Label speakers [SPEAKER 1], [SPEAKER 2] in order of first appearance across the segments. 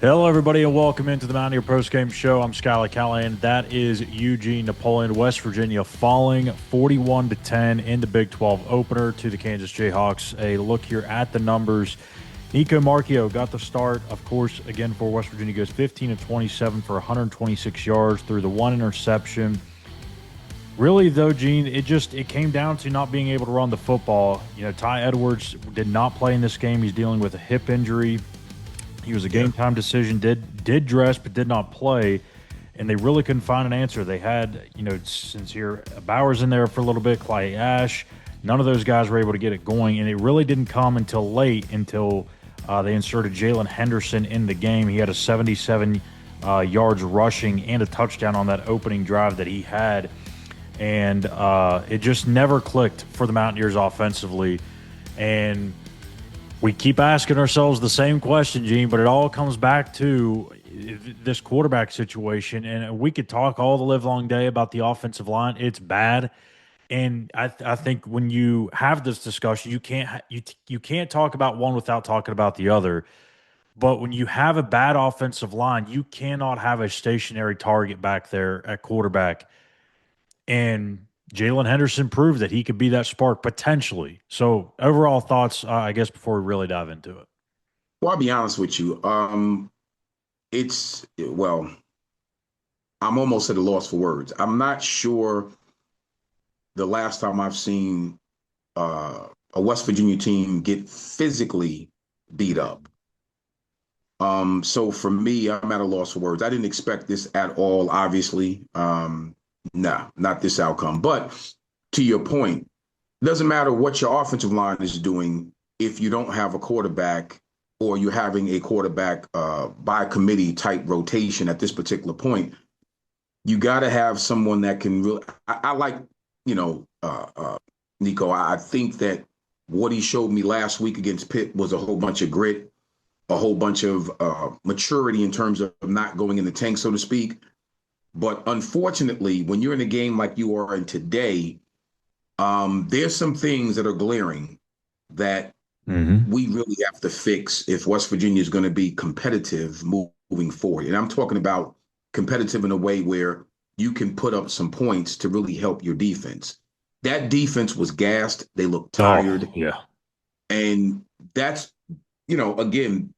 [SPEAKER 1] Hello, everybody, and welcome into the Mountaineer Postgame Show. I'm Schuyler, Callihan. That is Eugene. Napoleon, West Virginia, falling 41-10 in the Big 12 opener to the Kansas Jayhawks. A look here at the numbers. Nico Marchio got the start, of course, again for West Virginia. Goes 15 of 27 for 126 yards through the one interception. Really, though, Gene, it came down to not being able to run the football. You know, Ty Edwards did not play in this game. He's dealing with a hip injury. He was a game time decision, did dress, but did not play, and they really couldn't find an answer. They had, since here, Bowers in there for a little bit, Clay Ash. None of those guys were able to get it going, and it really didn't come until late, until they inserted Jalen Henderson in the game. He had a 77 yards rushing and a touchdown on that opening drive that he had, and it just never clicked for the Mountaineers offensively. And we keep asking ourselves the same question, Gene, but it all comes back to this quarterback situation. And we could talk all the livelong day about the offensive line. It's bad. And I think when you have this discussion, you can't talk about one without talking about the other. But when you have a bad offensive line, you cannot have a stationary target back there at quarterback. And Jalen Henderson proved that he could be that spark potentially. So overall thoughts, I guess, before we really dive into it.
[SPEAKER 2] Well, I'll be honest with you. I'm almost at a loss for words. I'm not sure the last time I've seen a West Virginia team get physically beat up. So for me, I'm at a loss for words. I didn't expect this at all, obviously. Not this outcome. But to your point, it doesn't matter what your offensive line is doing if you don't have a quarterback or you're having a quarterback by committee type rotation at this particular point. You got to have someone that can really. I like, Nico. I think that what he showed me last week against Pitt was a whole bunch of grit, a whole bunch of maturity in terms of not going in the tank, so to speak. But unfortunately, when you're in a game like you are in today, there's some things that are glaring that we really have to fix if West Virginia is going to be competitive moving forward. And I'm talking about competitive in a way where you can put up some points to really help your defense. That defense was gassed. They looked tired.
[SPEAKER 1] Oh, yeah.
[SPEAKER 2] And that's, again,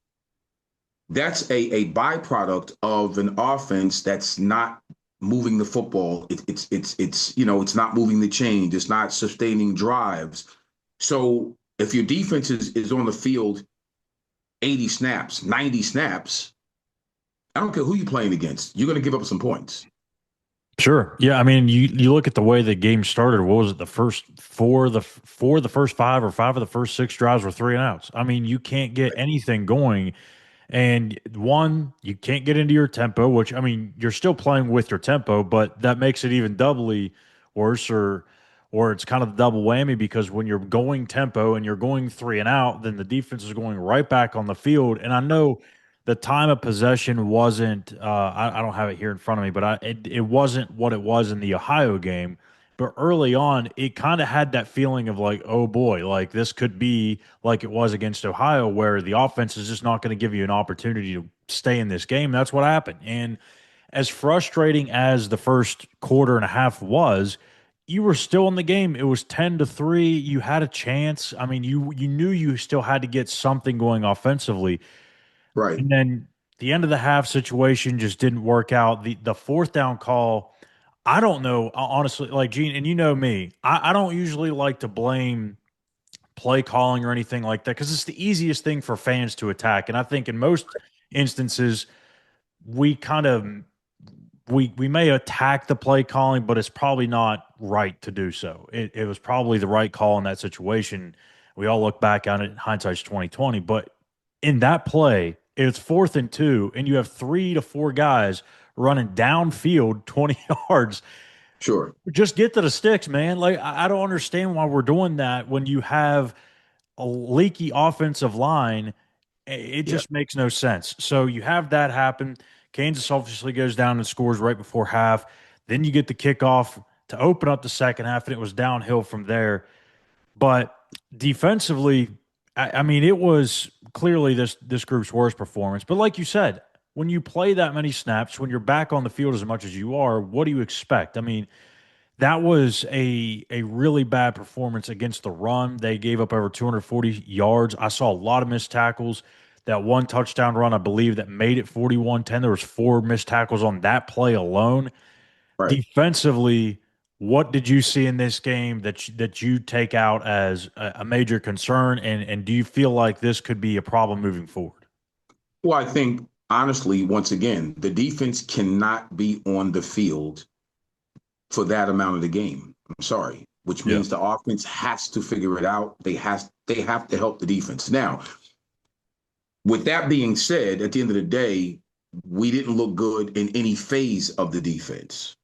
[SPEAKER 2] that's a byproduct of an offense that's not moving the football. It's not moving the chains. It's not sustaining drives. So if your defense is on the field 80 snaps, 90 snaps, I don't care who you're playing against, you're going to give up some points.
[SPEAKER 1] Sure. Yeah. I mean, you look at the way the game started. What was it? The first four of the first five or five of the first six drives were 3-and-outs. I mean, you can't get anything going. And one, you can't get into your tempo, which, I mean, you're still playing with your tempo, but that makes it even doubly worse, or it's kind of the double whammy, because when you're going tempo and you're going 3-and-out, then the defense is going right back on the field. And I know the time of possession wasn't, I don't have it here in front of me, but it wasn't what it was in the Ohio game. But early on, it kind of had that feeling of like, oh boy, like this could be like it was against Ohio, where the offense is just not going to give you an opportunity to stay in this game. That's what happened. And as frustrating as the first quarter and a half was, you were still in the game. It was 10-3. You had a chance. I mean, you knew you still had to get something going offensively.
[SPEAKER 2] Right.
[SPEAKER 1] And then the end of the half situation just didn't work out. The fourth down call, I don't know, honestly, like Gene, and you know me, I don't usually like to blame play calling or anything like that, because it's the easiest thing for fans to attack. And I think in most instances, we kind of we may attack the play calling, but it's probably not right to do so. It was probably the right call in that situation. We all look back on it, hindsight's 2020. But in that play, it's 4th and 2, and you have 3 to 4 guys running downfield 20 yards.
[SPEAKER 2] Sure.
[SPEAKER 1] Just get to the sticks, man. Like, I don't understand why we're doing that when you have a leaky offensive line. It
[SPEAKER 2] Yeah.
[SPEAKER 1] just makes no sense. So you have that happen. Kansas obviously goes down and scores right before half. Then you get the kickoff to open up the second half, and it was downhill from there. But defensively, I mean, it was clearly this group's worst performance. But like you said, when you play that many snaps, when you're back on the field as much as you are, what do you expect? I mean, that was a really bad performance against the run. They gave up over 240 yards. I saw a lot of missed tackles. That one touchdown run, I believe, that made it 41-10. There was 4 missed tackles on that play alone.
[SPEAKER 2] Right.
[SPEAKER 1] Defensively, what did you see in this game that you take out as a major concern, and do you feel like this could be a problem moving forward?
[SPEAKER 2] Well, I think honestly, once again, the defense cannot be on the field for that amount of the game. I'm sorry, which
[SPEAKER 1] Yeah.
[SPEAKER 2] means the offense has to figure it out. They have to help the defense. Now, with that being said, at the end of the day, we didn't look good in any phase of the defense.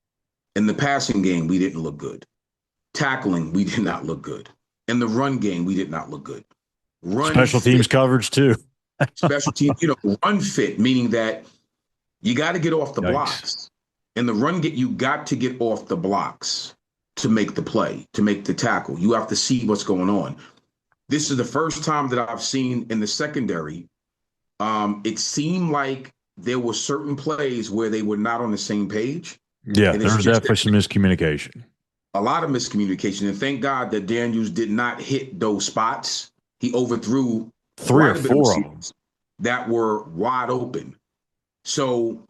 [SPEAKER 2] In the passing game, we didn't look good. Tackling, we did not look good. In the run game, we did not look good. Run
[SPEAKER 1] Special teams
[SPEAKER 2] fit,
[SPEAKER 1] coverage too.
[SPEAKER 2] special team, run fit, meaning that you got to get off the
[SPEAKER 1] Yikes.
[SPEAKER 2] blocks. In the run get, you got to get off the blocks to make the play, to make the tackle. You have to see what's going on. This is the first time that I've seen in the secondary. It seemed like there were certain plays where they were not on the same page.
[SPEAKER 1] Yeah,
[SPEAKER 2] And
[SPEAKER 1] there
[SPEAKER 2] it's
[SPEAKER 1] was
[SPEAKER 2] just
[SPEAKER 1] definitely some miscommunication.
[SPEAKER 2] a lot of miscommunication. And thank God that Daniels did not hit those spots. He overthrew
[SPEAKER 1] 3 or
[SPEAKER 2] quite a bit of
[SPEAKER 1] 4 of them.
[SPEAKER 2] receivers that were wide open. So,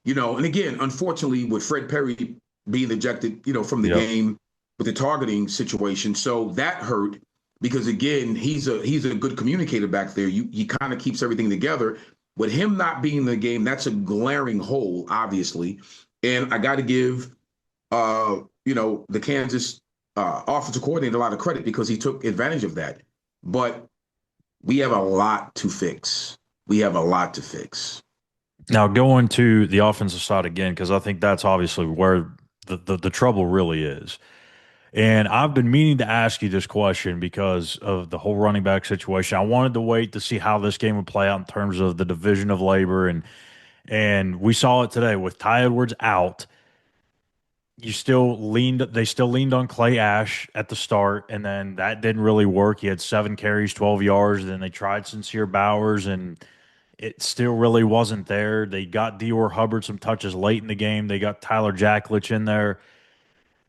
[SPEAKER 2] and again, unfortunately, with Fred Perry being ejected, from the
[SPEAKER 1] Yep.
[SPEAKER 2] game with the targeting situation, so that hurt because again, he's a good communicator back there. He kind of keeps everything together. With him not being in the game, that's a glaring hole, obviously. And I got to give, the Kansas offensive coordinator a lot of credit because he took advantage of that. But we have a lot to fix. We have a lot to fix.
[SPEAKER 1] Now going to the offensive side again, because I think that's obviously where the trouble really is. And I've been meaning to ask you this question because of the whole running back situation. I wanted to wait to see how this game would play out in terms of the division of labor, and we saw it today with Ty Edwards out. They still leaned on Clay Ash at the start, and then that didn't really work. He had 7 carries, 12 yards. Then they tried Sincere Bowers, and it still really wasn't there. They got Dior Hubbard some touches late in the game. They got Tyler Jacklich in there.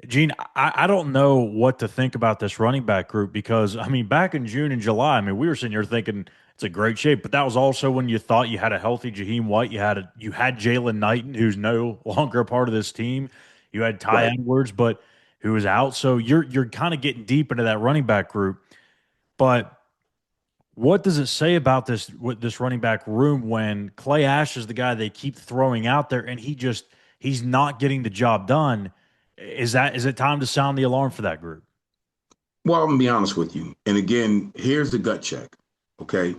[SPEAKER 1] Gene, I don't know what to think about this running back group because, I mean, back in June and July, I mean, we were sitting here thinking it's a great shape, but that was also when you thought you had a healthy Jaheim White. You had Jalen Knighton, who's no longer a part of this team. You had Ty
[SPEAKER 2] Right.
[SPEAKER 1] Edwards, but who was out. So you're kind of getting deep into that running back group. But what does it say about this running back room when Clay Ash is the guy they keep throwing out there and he's not getting the job done? Is it time to sound the alarm for that group?
[SPEAKER 2] Well, I'm gonna be honest with you. And again, here's the gut check. Okay.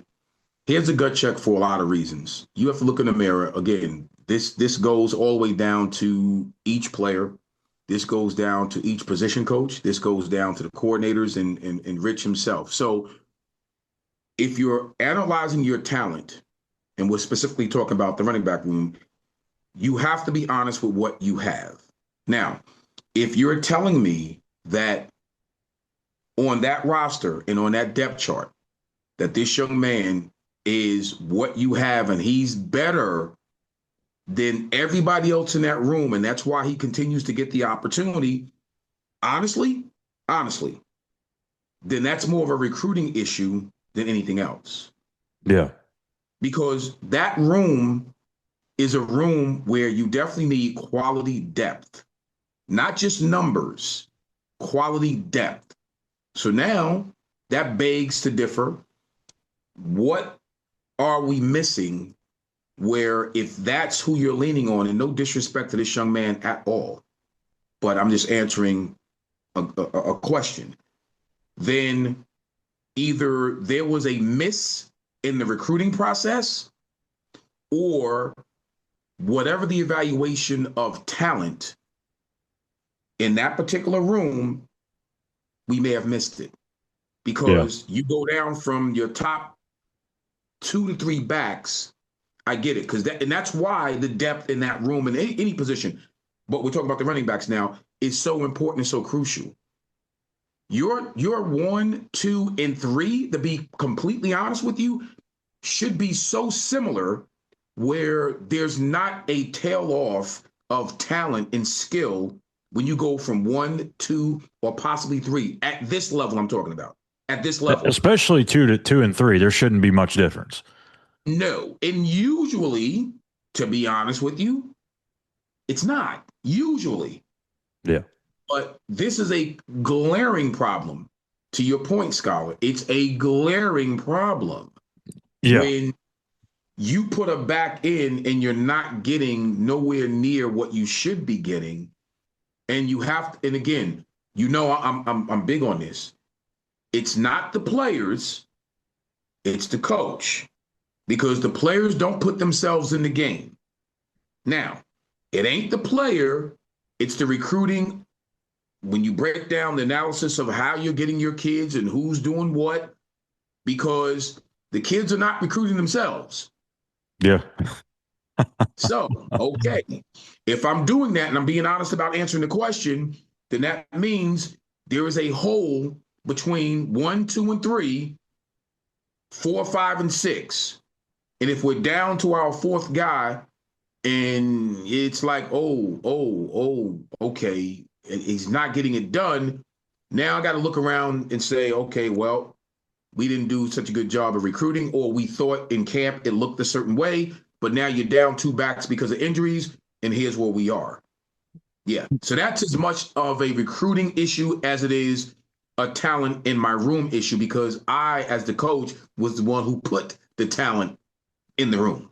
[SPEAKER 2] Here's a gut check for a lot of reasons. You have to look in the mirror. Again, this goes all the way down to each player. This goes down to each position coach. This goes down to the coordinators and Rich himself. So if you're analyzing your talent, and we're specifically talking about the running back room, you have to be honest with what you have. Now, if you're telling me that on that roster and on that depth chart, that this young man is what you have and he's better than everybody else in that room, and that's why he continues to get the opportunity, honestly, then that's more of a recruiting issue than anything else.
[SPEAKER 1] Yeah.
[SPEAKER 2] Because that room is a room where you definitely need quality depth, not just numbers, quality depth. So now that begs to differ. What are we missing where if that's who you're leaning on, and no disrespect to this young man at all, but I'm just answering a question, then either there was a miss in the recruiting process or whatever the evaluation of talent in that particular room, we may have missed it because you go down from your top 2 to 3 backs. I get it, and that's why the depth in that room in any position, but we're talking about the running backs now, is so important and so crucial. Your 1, 2, and 3, to be completely honest with you, should be so similar where there's not a tail off of talent and skill when you go from 1, 2, or possibly 3 at this level I'm talking about. At this level.
[SPEAKER 1] Especially 2 and 3, there shouldn't be much difference.
[SPEAKER 2] No. And usually, to be honest with you, it's not. Usually.
[SPEAKER 1] Yeah.
[SPEAKER 2] But this is a glaring problem. To your point, Scholar, it's a glaring problem
[SPEAKER 1] Yeah.
[SPEAKER 2] when you put a back in and you're not getting nowhere near what you should be getting, and you have. And again, I'm big on this. It's not the players, it's the coach, because the players don't put themselves in the game. Now, it ain't the player, it's the recruiting. When you break down the analysis of how you're getting your kids and who's doing what, because the kids are not recruiting themselves.
[SPEAKER 1] Yeah.
[SPEAKER 2] So, okay, if I'm doing that and I'm being honest about answering the question, then that means there is a hole between 1, 2, and 3, 4, 5, and 6. And if we're down to our 4th guy and it's like, okay, he's not getting it done. Now I got to look around and say, okay, well, we didn't do such a good job of recruiting, or we thought in camp it looked a certain way, but now you're down 2 backs because of injuries, and here's where we are. Yeah, so that's as much of a recruiting issue as it is a talent in my room issue, because I, as the coach, was the one who put the talent in the room.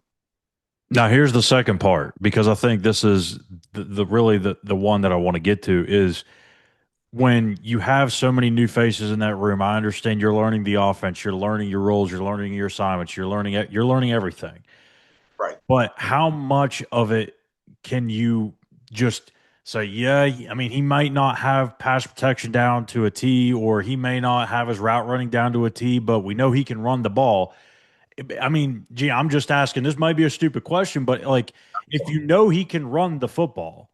[SPEAKER 1] Now, here's the second part, because I think this is the really the one that I want to get to is when you have so many new faces in that room. I understand you're learning the offense, you're learning your roles, you're learning your assignments, you're learning everything.
[SPEAKER 2] Right.
[SPEAKER 1] But how much of it can you just say, yeah, I mean, he might not have pass protection down to a T, or he may not have his route running down to a T, but we know he can run the ball. I mean, gee, I'm just asking. This might be a stupid question, but like, if you know he can run the football,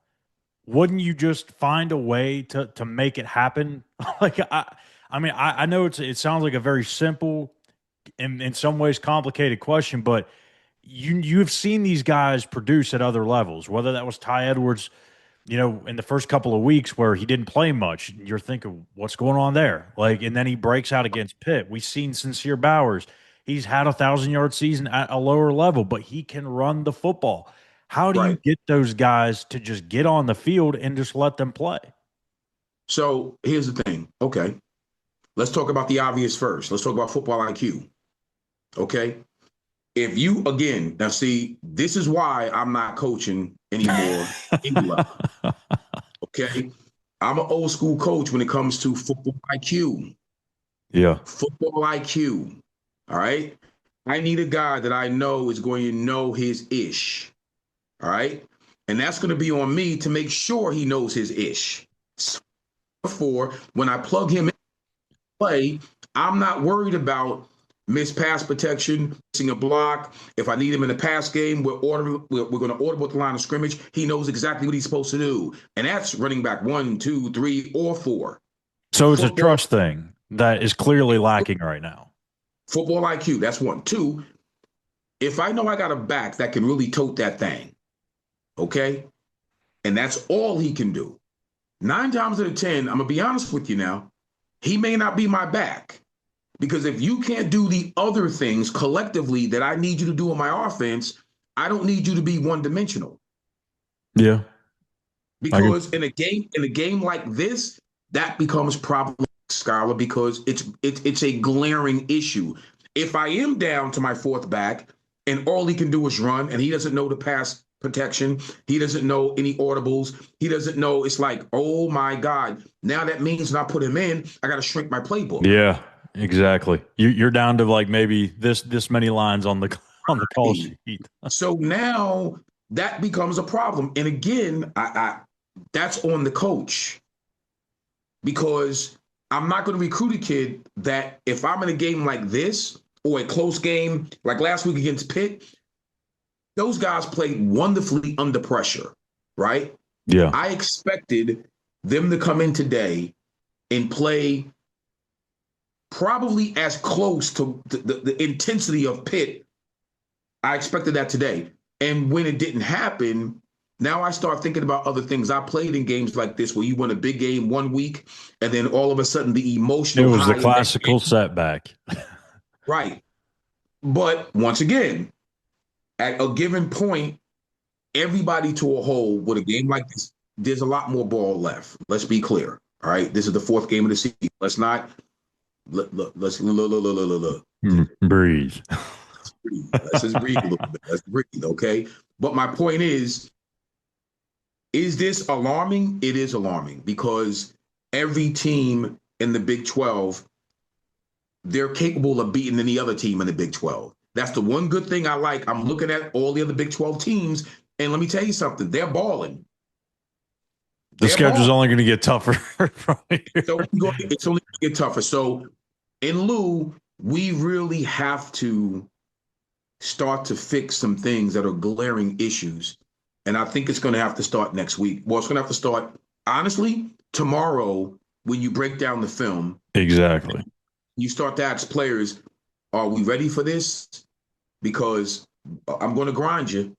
[SPEAKER 1] wouldn't you just find a way to make it happen? Like, I know it sounds like a very simple, in some ways complicated question, but you've seen these guys produce at other levels. Whether that was Ty Edwards, in the first couple of weeks where he didn't play much, you're thinking, what's going on there? Like, and then he breaks out against Pitt. We've seen Sincere Bowers. He's had 1,000-yard season at a lower level, but he can run the football. How do you
[SPEAKER 2] Right.
[SPEAKER 1] get those guys to just get on the field and just let them play?
[SPEAKER 2] So here's the thing. Okay, let's talk about the obvious first. Let's talk about football IQ. Okay. If you, again, now see, this is why I'm not coaching anymore. Okay. I'm an old school coach when it comes to football IQ.
[SPEAKER 1] Yeah.
[SPEAKER 2] Football IQ. All right. I need a guy that I know is going to know his ish. All right. And that's going to be on me to make sure he knows his ish. So therefore, when I plug him in play, I'm not worried about missed pass protection, missing a block. If I need him in the pass game, we're going to order at the line of scrimmage. He knows exactly what he's supposed to do. And that's running back 1, 2, 3, or 4.
[SPEAKER 1] So it's a
[SPEAKER 2] Football,
[SPEAKER 1] trust thing that is clearly lacking right now.
[SPEAKER 2] football IQ, that's 1. 2, if I know I got a back that can really tote that thing, okay, and that's all he can do, 9 times out of 10, I'm going to be honest with you now, he may not be my back. Because if you can't do the other things collectively that I need you to do in my offense, I don't need you to be one-dimensional.
[SPEAKER 1] Yeah.
[SPEAKER 2] Because in a game like this, that becomes problematic, Schuyler, because it's a glaring issue. If I am down to my 4th back and all he can do is run and he doesn't know the pass protection, he doesn't know any audibles, he doesn't know, it's like, oh my God, now that means when I put him in, I got to shrink my playbook.
[SPEAKER 1] Yeah, exactly. You're down to like maybe this many lines on the call sheet.
[SPEAKER 2] So now that becomes a problem. And again, I that's on the coach, because I'm not going to recruit a kid that if I'm in a game like this or a close game like last week against Pitt, those guys played wonderfully under pressure, right?
[SPEAKER 1] Yeah.
[SPEAKER 2] I expected them to come in today and play probably as close to the intensity of Pitt. I expected that today. And when it didn't happen, now I start thinking about other things. I played in games like this where you win a big game one week, and then all of a sudden the
[SPEAKER 1] It
[SPEAKER 2] emotional
[SPEAKER 1] was the
[SPEAKER 2] high of that
[SPEAKER 1] classical
[SPEAKER 2] game.
[SPEAKER 1] setback.
[SPEAKER 2] Right. But once again, at a given point, everybody to a whole with a game like this, there's a lot more ball left. Let's be clear. All right. This is the fourth game of the season. Let's not let's look.
[SPEAKER 1] Breathe.
[SPEAKER 2] Let's breathe. Let's just breathe a little bit. Let's breathe, okay? But my point is this alarming? It is alarming because every team in the Big 12, they're capable of beating any other team in the Big 12. That's the one good thing I like. I'm looking at all the other Big 12 teams, and let me tell you something. They're balling.
[SPEAKER 1] The
[SPEAKER 2] They're
[SPEAKER 1] schedule's
[SPEAKER 2] balling.
[SPEAKER 1] only going to get tougher from here.
[SPEAKER 2] So it's only going to get tougher. So in lieu, we really have to start to fix some things that are glaring issues. And I think it's going to have to start next week. Well, it's going to have to start, honestly, tomorrow when you break down the film.
[SPEAKER 1] Exactly.
[SPEAKER 2] You start to ask players, are we ready for this? Because I'm going to grind you.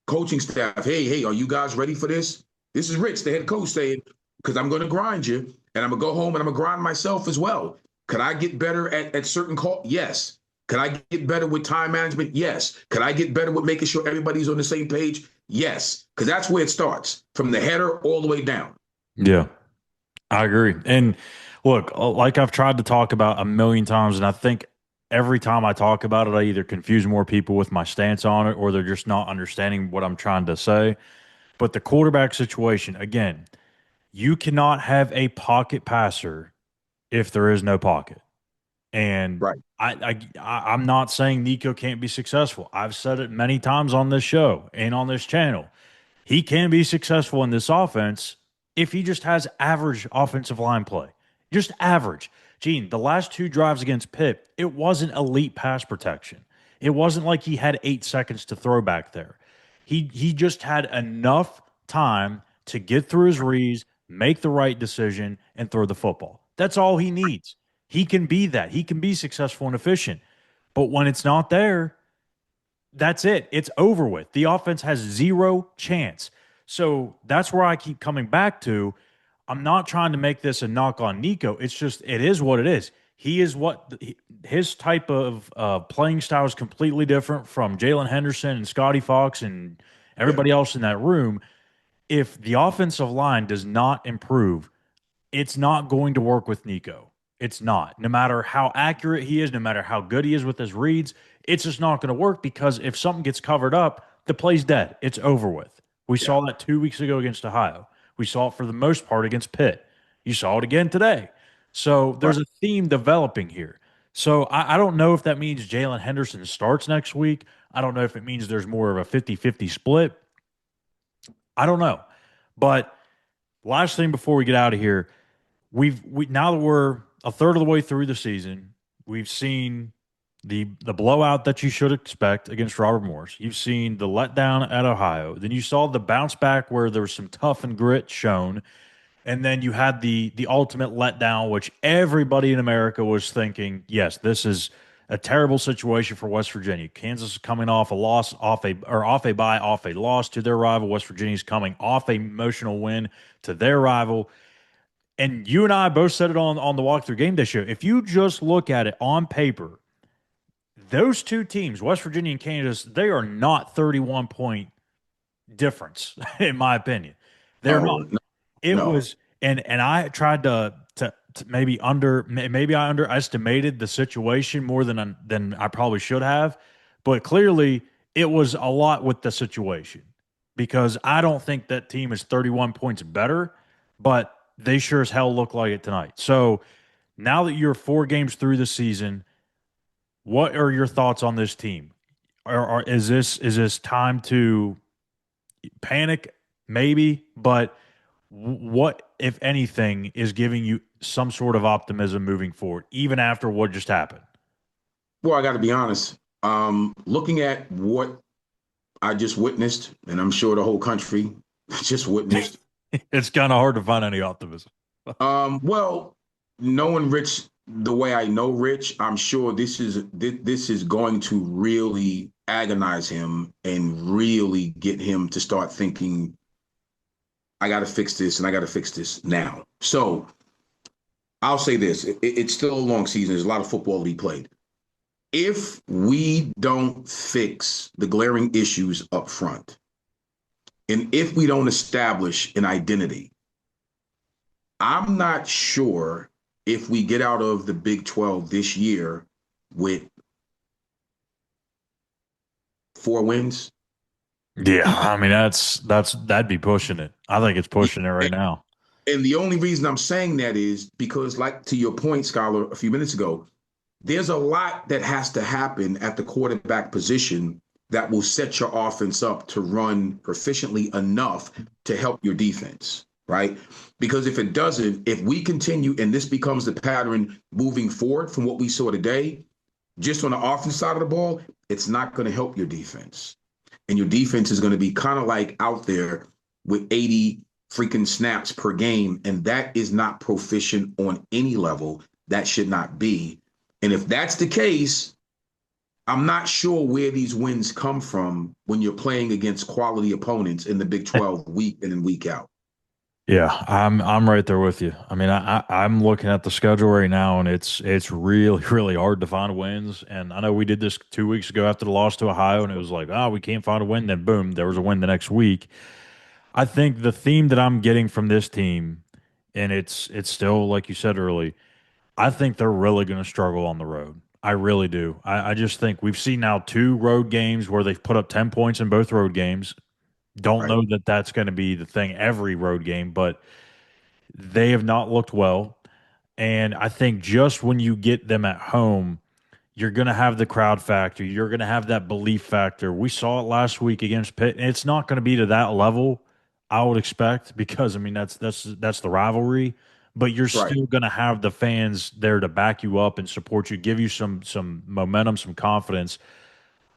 [SPEAKER 2] Coaching staff, hey, are you guys ready for this? This is Rich, the head coach, saying, because I'm going to grind you, and I'm going to go home and I'm going to grind myself as well. Could I get better at certain calls? Yes. Could I get better with time management? Yes. Could I get better with making sure everybody's on the same page? Yes. Because that's where it starts, from the header all the way down.
[SPEAKER 1] Yeah, I agree. And look, like I've tried to talk about a million times, and I think every time I talk about it, I either confuse more people with my stance on it or they're just not understanding what I'm trying to say. But the quarterback situation, again, you cannot have a pocket passer if there is no pocket. And
[SPEAKER 2] Right.
[SPEAKER 1] I'm not saying Nico can't be successful. I've said it many times on this show and on this channel. He can be successful in this offense if he just has average offensive line play. Just average. Gene, the last two drives against Pitt, it wasn't elite pass protection. It wasn't like he had 8 seconds to throw back there. He just had enough time to get through his reads, make the right decision, and throw the football. That's all he needs. He can be that. He can be successful and efficient. But when it's not there, that's it. It's over with. The offense has zero chance. So that's where I keep coming back to. I'm not trying to make this a knock on Nico. It's just, it is what it is. He is his type of playing style is completely different from Jalen Henderson and Scotty Fox and
[SPEAKER 2] Yeah.
[SPEAKER 1] everybody else in that room. If the offensive line does not improve, it's not going to work with Nico. It's not. No matter how accurate he is, no matter how good he is with his reads, it's just not going to work because if something gets covered up, the play's dead. It's over with. We
[SPEAKER 2] Yeah.
[SPEAKER 1] saw that 2 weeks ago against Ohio. We saw it for the most part against Pitt. You saw it again today. So
[SPEAKER 2] Right.
[SPEAKER 1] there's a theme developing here. So I don't know if that means Jalen Henderson starts next week. I don't know if it means there's more of a 50-50 split. I don't know. But last thing before we get out of here, we now that we're a third of the way through the season, we've seen the blowout that you should expect against Robert Morris. You've seen the letdown at Ohio. Then you saw the bounce back where there was some tough and grit shown. And then you had the ultimate letdown, which everybody in America was thinking, yes, this is a terrible situation for West Virginia. Kansas is coming off a loss, off a bye, off a loss to their rival. West Virginia's coming off a emotional win to their rival. And you and I both said it on the Walk Thru GameDay Show. If you just look at it on paper, those two teams, West Virginia and Kansas, they are not 31-point difference, in my opinion. They're not.
[SPEAKER 2] No,
[SPEAKER 1] It
[SPEAKER 2] no.
[SPEAKER 1] was, and I tried to maybe I underestimated the situation more than I probably should have, but clearly it was a lot with the situation because I don't think that team is 31 points better, but they sure as hell look like it tonight. So now that you're 4 games through the season, what are your thoughts on this team? Is this time to panic? Maybe, but what, if anything, is giving you some sort of optimism moving forward, even after what just happened?
[SPEAKER 2] Well, I got to be honest. Looking at what I just witnessed, and I'm sure the whole country just witnessed.
[SPEAKER 1] It's kind of hard to find any optimism.
[SPEAKER 2] Well, knowing Rich the way I know Rich, I'm sure this is going to really agonize him and really get him to start thinking, I got to fix this and I got to fix this now. So I'll say this: it's still a long season. There's a lot of football to be played. If we don't fix the glaring issues up front, and if we don't establish an identity, I'm not sure if we get out of the Big 12 this year with 4 wins.
[SPEAKER 1] Yeah, I mean that'd be pushing it. I think it's pushing it right now.
[SPEAKER 2] And the only reason I'm saying that is because, like to your point, Schuyler, a few minutes ago, there's a lot that has to happen at the quarterback position that will set your offense up to run proficiently enough to help your defense, right? Because if it doesn't, if we continue and this becomes the pattern moving forward from what we saw today, just on the offense side of the ball, it's not going to help your defense. And your defense is going to be kind of like out there with 80 freaking snaps per game. And that is not proficient on any level. That should not be. And if that's the case, I'm not sure where these wins come from when you're playing against quality opponents in the Big 12 week in and week out.
[SPEAKER 1] Yeah, I'm right there with you. I mean, I'm looking at the schedule right now, and it's really really hard to find wins. And I know we did this 2 weeks ago after the loss to Ohio, and it was like, oh, we can't find a win. Then boom, there was a win the next week. I think the theme that I'm getting from this team, and it's still like you said early, I think they're really going to struggle on the road. I really do. I just think we've seen now 2 road games where they've put up 10 points in both road games. Don't
[SPEAKER 2] Right.
[SPEAKER 1] know that that's going to be the thing every road game, but they have not looked well. And I think just when you get them at home, you're going to have the crowd factor. You're going to have that belief factor. We saw it last week against Pitt. And it's not going to be to that level, I would expect, because I mean that's the rivalry. But you're
[SPEAKER 2] Right.
[SPEAKER 1] still going to have the fans there to back you up and support you, give you some momentum, some confidence.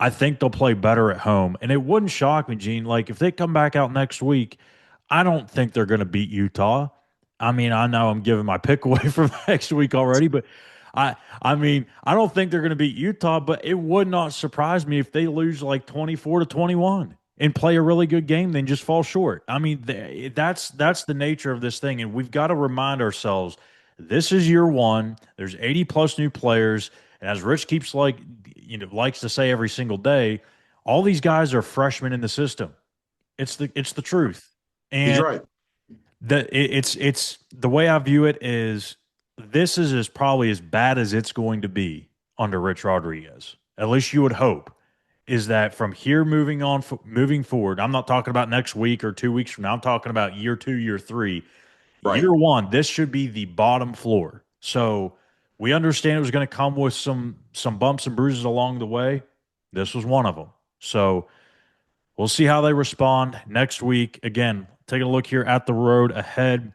[SPEAKER 1] I think they'll play better at home. And it wouldn't shock me, Gene. Like if they come back out next week, I don't think they're going to beat Utah. I mean, I know I'm giving my pick away for next week already, but I mean, I don't think they're going to beat Utah, but it would not surprise me if they lose like 24-21 and play a really good game, then just fall short. I mean, that's the nature of this thing, and we've got to remind ourselves this is year one. There's 80 plus new players, and as Rich keeps likes to say every single day, all these guys are freshmen in the system. It's the truth,
[SPEAKER 2] He's
[SPEAKER 1] and
[SPEAKER 2] right.
[SPEAKER 1] it's the way I view it is this is as probably as bad as it's going to be under Rich Rodriguez. At least you would hope is that from here moving forward. I'm not talking about next week or 2 weeks from now. I'm talking about year 2, year 3,
[SPEAKER 2] Right.
[SPEAKER 1] year 1. This should be the bottom floor. So we understand it was going to come with some bumps and bruises along the way. This was one of them. So we'll see how they respond next week. Again, taking a look here at the road ahead.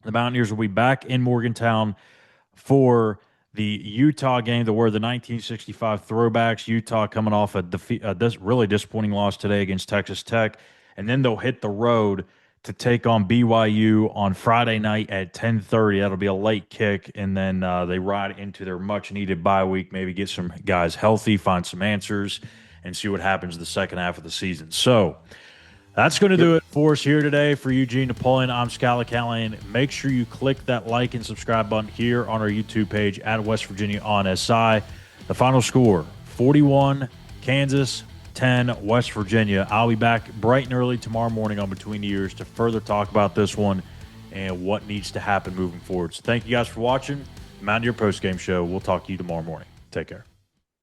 [SPEAKER 1] The Mountaineers will be back in Morgantown for the Utah game. That were the 1965 throwbacks. Utah coming off this really disappointing loss today against Texas Tech. And then they'll hit the road to take on BYU on Friday night at 10:30. That'll be a late kick. And then they ride into their much-needed bye week, maybe get some guys healthy, find some answers, and see what happens the second half of the season. So that's going to do it for us here today. For Eugene, Napoleon, I'm Schuyler Callihan. Make sure you click that like and subscribe button here on our YouTube page at West Virginia on SI. The final score, 41, Kansas, 10, West Virginia. I'll be back bright and early tomorrow morning on Between the Eers to further talk about this one and what needs to happen moving forward. So thank you guys for watching. Mountaineer Postgame Show. We'll talk to you tomorrow morning. Take care.